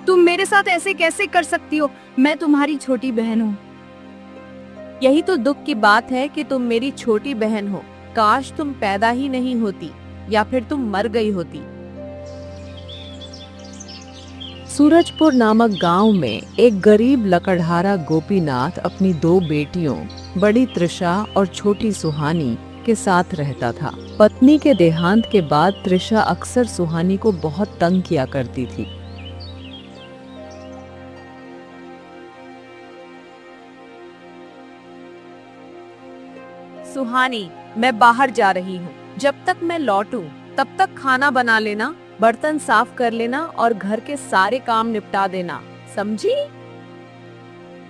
तुम मेरे साथ ऐसे कैसे कर सकती हो? मैं तुम्हारी छोटी बहन हूँ। यही तो दुख की बात है कि तुम मेरी छोटी बहन हो। काश तुम पैदा ही नहीं होती, या फिर तुम मर गई होती। सूरजपुर नामक गांव में एक गरीब लकड़हारा गोपीनाथ अपनी 2 बेटियों बड़ी त्रिशा और छोटी सुहानी के साथ रहता था। पत्नी के देहांत के बाद त्रिशा अक्सर सुहानी को बहुत तंग किया करती थी। सुहानी, मैं बाहर जा रही हूँ। जब तक मैं लौटूं, तब तक खाना बना लेना, बर्तन साफ कर लेना और घर के सारे काम निपटा देना, समझी?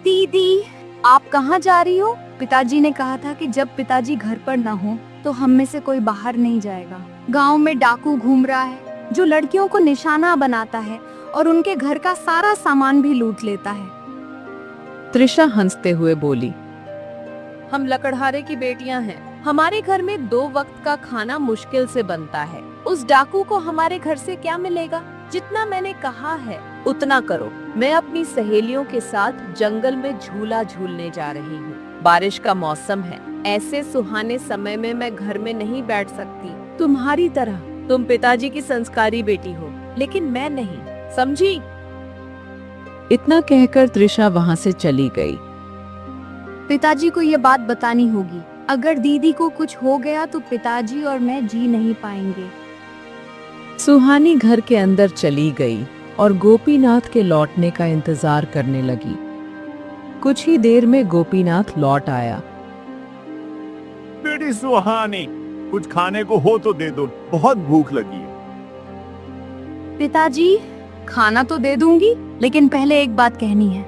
दीदी, आप कहाँ जा रही हो? पिताजी ने कहा था कि जब पिताजी घर पर न हो तो हम में से कोई बाहर नहीं जाएगा। गांव में डाकू घूम रहा है जो लड़कियों को निशाना बनाता है और उनके घर का सारा सामान भी लूट लेता है। त्रिशा हंसते हुए बोली, हम लकड़हारे की बेटियां हैं। हमारे घर में 2 वक्त का खाना मुश्किल से बनता है। उस डाकू को हमारे घर से क्या मिलेगा? जितना मैंने कहा है उतना करो। मैं अपनी सहेलियों के साथ जंगल में झूला झूलने जा रही हूँ। बारिश का मौसम है। ऐसे सुहाने समय में मैं घर में नहीं बैठ सकती। तुम्हारी तरह तुम पिताजी की संस्कारी बेटी हो, लेकिन मैं नहीं, समझी? इतना कहकर त्रिशा वहाँ से चली गई। पिताजी को ये बात बतानी होगी। अगर दीदी को कुछ हो गया तो पिताजी और मैं जी नहीं पाएंगे। सुहानी घर के अंदर चली गई और गोपीनाथ के लौटने का इंतजार करने लगी। कुछ ही देर में गोपीनाथ लौट आया। बेटी सुहानी, कुछ खाने को हो तो दे दो, बहुत भूख लगी है। पिताजी, खाना तो दे दूंगी, लेकिन पहले एक बात कहनी है।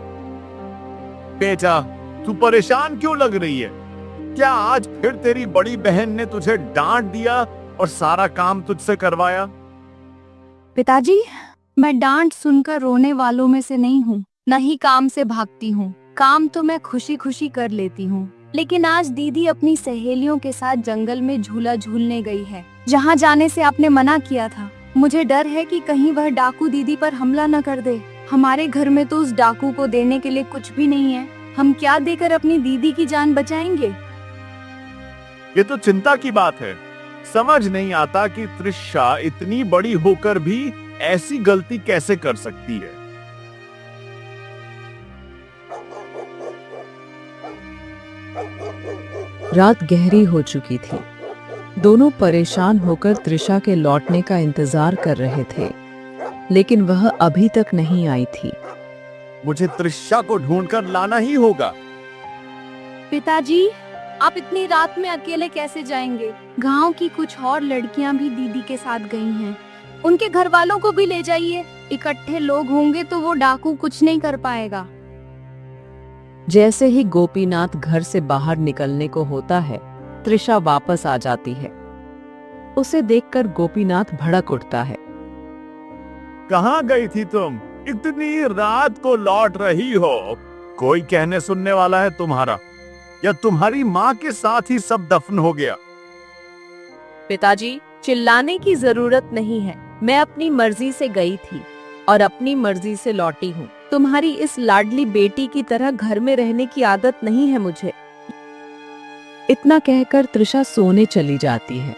बेटा, तू परेशान क्यों लग रही है? क्या आज फिर तेरी बड़ी बहन ने तुझे डांट दिया और सारा काम तुझसे करवाया? पिताजी, मैं डांट सुनकर रोने वालों में से नहीं हूँ, न ही काम से भागती हूँ। काम तो मैं खुशी खुशी कर लेती हूँ, लेकिन आज दीदी अपनी सहेलियों के साथ जंगल में झूला झूलने गई है, जहाँ जाने से आपने मना किया था। मुझे डर है कि कहीं वह डाकू दीदी पर हमला न कर दे। हमारे घर में तो उस डाकू को देने के लिए कुछ भी नहीं है। हम क्या देकर अपनी दीदी की जान बचाएंगे? ये तो चिंता की बात है। समझ नहीं आता कि त्रिशा इतनी बड़ी होकर भी ऐसी गलती कैसे कर सकती है। रात गहरी हो चुकी थी। दोनों परेशान होकर त्रिशा के लौटने का इंतजार कर रहे थे, लेकिन वह अभी तक नहीं आई थी। मुझे त्रिशा को ढूंढकर लाना ही होगा। पिताजी, आप इतनी रात में अकेले कैसे जाएंगे? गांव की कुछ और लड़कियां भी दीदी के साथ गई हैं। उनके घर वालों को भी ले जाइए। इकट्ठे लोग होंगे तो वो डाकू कुछ नहीं कर पाएगा। जैसे ही गोपीनाथ घर से बाहर निकलने को होता है, त्रिशा वापस आ जाती है। उसे देखकर गोपीनाथ भड़क उठता है। कहाँ गई थी तुम? इतनी रात को लौट रही हो? कोई कहने सुनने वाला है तुम्हारा? या तुम्हारी माँ के साथ ही सब दफन हो गया? पिताजी, चिल्लाने की जरूरत नहीं है। मैं अपनी मर्जी से गई थी और अपनी मर्जी से लौटी हूँ। तुम्हारी इस लाडली बेटी की तरह घर में रहने की आदत नहीं है मुझे। इतना कहकर त्रिशा सोने चली जाती है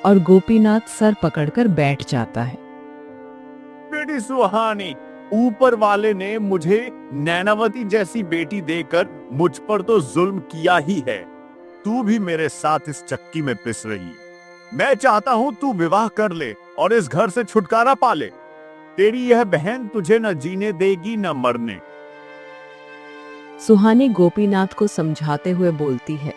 और गोपीनाथ सर पकड़कर बैठ जाता है। बेटी सुहानी, ऊपर वाले ने मुझे नैनावती जैसी बेटी देकर मुझ पर तो जुल्म किया ही है। तू भी मेरे साथ इस चक्की में पिस रही है। मैं चाहता हूँ तू विवाह कर ले और इस घर से छुटकारा पा ले। तेरी यह बहन तुझे न जीने देगी न मरने। सुहानी गोपीनाथ को समझाते हुए बोलती है,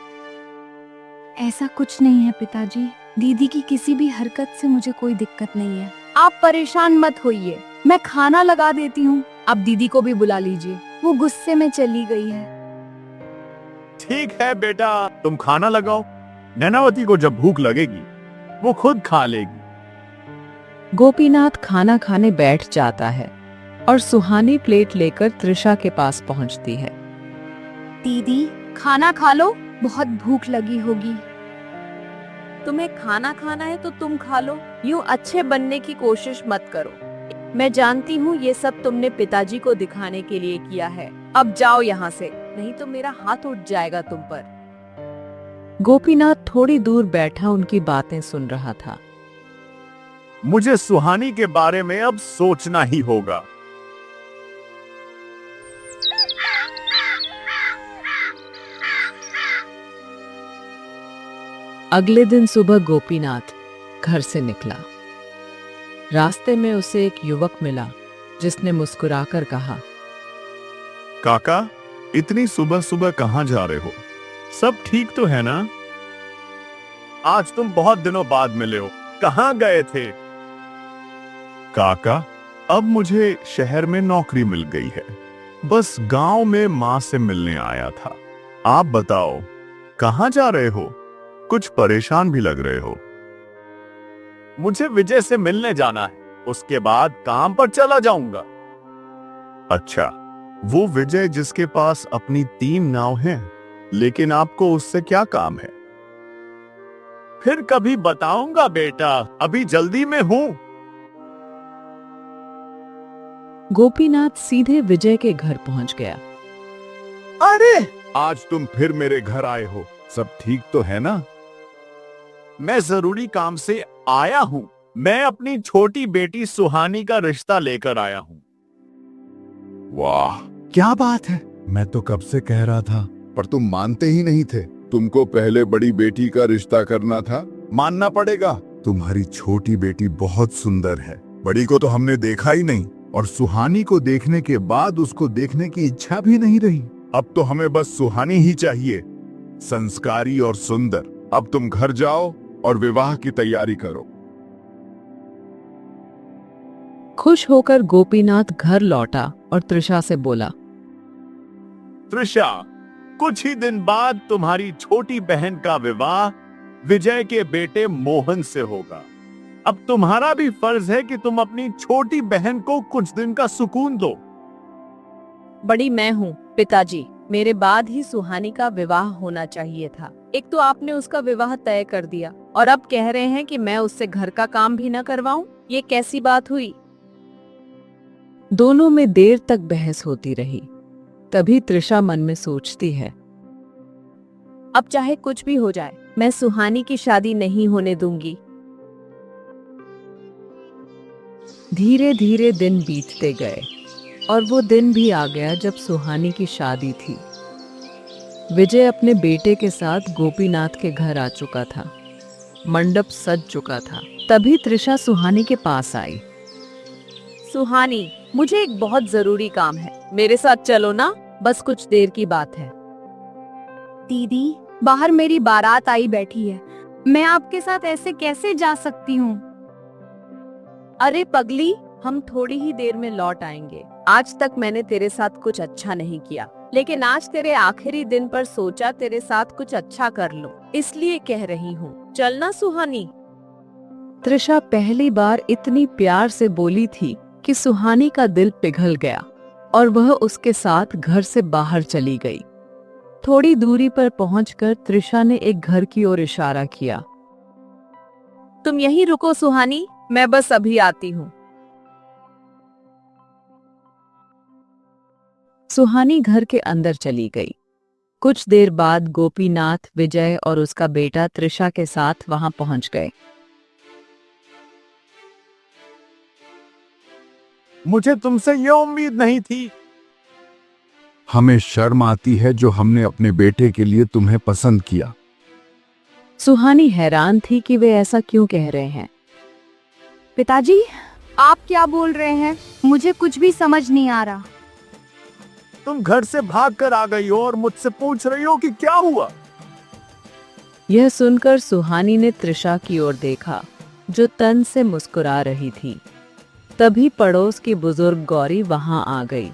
ऐसा कुछ नहीं है पिताजी। दीदी की किसी भी हरकत से मुझे कोई दिक्कत नहीं है। आप परेशान मत होइए, मैं खाना लगा देती हूँ। अब दीदी को भी बुला लीजिए, वो गुस्से में चली गई है। ठीक है बेटा, तुम खाना लगाओ। नैनावती को जब भूख लगेगी वो खुद खा लेगी। गोपीनाथ खाना खाने बैठ जाता है और सुहानी प्लेट लेकर त्रिशा के पास पहुंचती है। दीदी, खाना खा लो, बहुत भूख लगी होगी। तुम्हें खाना खाना है तो तुम खा लो। यूं अच्छे बनने की कोशिश मत करो। मैं जानती हूँ ये सब तुमने पिताजी को दिखाने के लिए किया है। अब जाओ यहाँ से, नहीं तो मेरा हाथ उठ जाएगा तुम पर। गोपीनाथ थोड़ी दूर बैठा उनकी बातें सुन रहा था। मुझे सुहानी के बारे में अब सोचना ही होगा। अगले दिन सुबह गोपीनाथ घर से निकला। रास्ते में उसे एक युवक मिला जिसने मुस्कुराकर कहा, काका, इतनी सुबह सुबह कहाँ जा रहे हो? सब ठीक तो है ना? आज तुम बहुत दिनों बाद मिले हो, कहाँ गए थे? काका, अब मुझे शहर में नौकरी मिल गई है, बस गांव में माँ से मिलने आया था। आप बताओ, कहाँ जा रहे हो? कुछ परेशान भी लग रहे हो। मुझे विजय से मिलने जाना है, उसके बाद काम पर चला जाऊंगा। अच्छा, वो विजय जिसके पास अपनी 3 नाव हैं, लेकिन आपको उससे क्या काम है? फिर कभी बताऊंगा बेटा, अभी जल्दी में हूं। गोपीनाथ सीधे विजय के घर पहुंच गया। अरे, आज तुम फिर मेरे घर आए हो, सब ठीक तो है ना? मैं जरूरी काम से आया हूं। मैं अपनी छोटी बेटी सुहानी का रिश्ता लेकर आया हूं। वाह, क्या बात है। मैं तो कब से कह रहा था, पर तुम मानते ही नहीं थे। तुमको पहले बड़ी बेटी का रिश्ता करना था। मानना पड़ेगा, तुम्हारी छोटी बेटी बहुत सुंदर है। बड़ी को तो हमने देखा ही नहीं, और सुहानी को देखने के बाद उसको देखने की इच्छा भी नहीं रही। अब तो हमें बस सुहानी ही चाहिए, संस्कारी और सुंदर। अब तुम घर जाओ और विवाह की तैयारी करो। खुश होकर गोपीनाथ घर लौटा और त्रिशा से बोला, त्रिशा, कुछ ही दिन बाद तुम्हारी छोटी बहन का विवाह विजय के बेटे मोहन से होगा। अब तुम्हारा भी फर्ज है कि तुम अपनी छोटी बहन को कुछ दिन का सुकून दो। बड़ी मैं हूँ पिताजी, मेरे बाद ही सुहानी का विवाह होना चाहिए था। एक तो आपने उसका विवाह तय कर दिया और अब कह रहे हैं कि मैं उससे घर का काम भी न करवाऊं। ये कैसी बात हुई? दोनों में देर तक बहस होती रही। तभी त्रिशा मन में सोचती है, अब चाहे कुछ भी हो जाए, मैं सुहानी की शादी नहीं होने दूंगी। धीरे धीरे दिन बीतते गए और वो दिन भी आ गया जब सुहानी की शादी थी। विजय अपने बेटे के साथ गोपीनाथ के घर आ चुका था। मंडप सज चुका था। तभी त्रिशा सुहानी के पास आई। सुहानी, मुझे एक बहुत जरूरी काम है, मेरे साथ चलो ना, बस कुछ देर की बात है। दीदी, बाहर मेरी बारात आई बैठी है, मैं आपके साथ ऐसे कैसे जा सकती हूँ? अरे पगली, हम थोड़ी ही देर में लौट आएंगे। आज तक मैंने तेरे साथ कुछ अच्छा नहीं किया, लेकिन आज तेरे आखिरी दिन पर सोचा तेरे साथ कुछ अच्छा कर लूं, इसलिए कह रही हूँ, चलना सुहानी। त्रिशा पहली बार इतनी प्यार से बोली थी कि सुहानी का दिल पिघल गया और वह उसके साथ घर से बाहर चली गई। थोड़ी दूरी पर पहुंचकर त्रिशा ने एक घर की ओर इशारा किया। तुम यहीं रुको सुहानी, मैं बस अभी आती हूँ। सुहानी घर के अंदर चली गई। कुछ देर बाद गोपीनाथ, विजय और उसका बेटा त्रिशा के साथ वहां पहुंच गए। मुझे तुमसे ये उम्मीद नहीं थी। हमें शर्म आती है जो हमने अपने बेटे के लिए तुम्हें पसंद किया। सुहानी हैरान थी कि वे ऐसा क्यों कह रहे हैं। पिताजी, आप क्या बोल रहे हैं? मुझे कुछ भी समझ नहीं आ रहा। तुम घर से भाग कर आ गई हो और मुझसे पूछ रही हो कि क्या हुआ? यह सुनकर सुहानी ने त्रिशा की ओर देखा, जो तन से मुस्कुरा रही थी। तभी पड़ोस की बुजुर्ग गौरी वहां आ गई।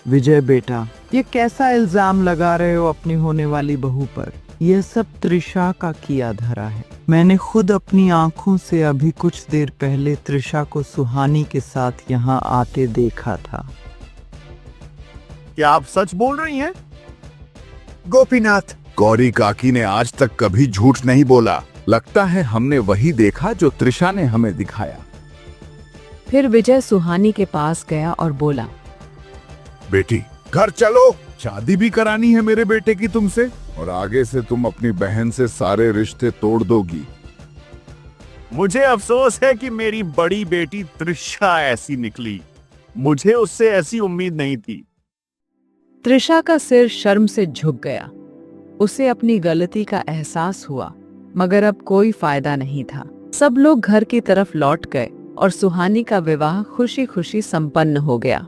विजय बेटा, ये कैसा इल्जाम लगा रहे हो अपनी होने वाली बहू पर? यह सब त्रिशा का किया धरा है। मैंने खुद अपनी आंखों से अभी कुछ देर पहले त्रिशा को सुहानी के साथ यहाँ आते देखा था। क्या आप सच बोल रही हैं? गोपीनाथ, गौरी काकी ने आज तक कभी झूठ नहीं बोला। लगता है हमने वही देखा जो त्रिशा ने हमें दिखाया। फिर विजय सुहानी के पास गया और बोला, बेटी घर चलो, शादी भी करानी है मेरे बेटे की तुमसे, और आगे से तुम अपनी बहन से सारे रिश्ते तोड़ दोगी। मुझे अफसोस है कि मेरी बड़ी बेटी त्रिशा ऐसी निकली। मुझे उससे ऐसी उम्मीद नहीं थी। त्रिशा का सिर शर्म से झुक गया। उसे अपनी गलती का एहसास हुआ, मगर अब कोई फायदा नहीं था। सब लोग घर की तरफ लौट गए और सुहानी का विवाह खुशी खुशी संपन्न हो गया।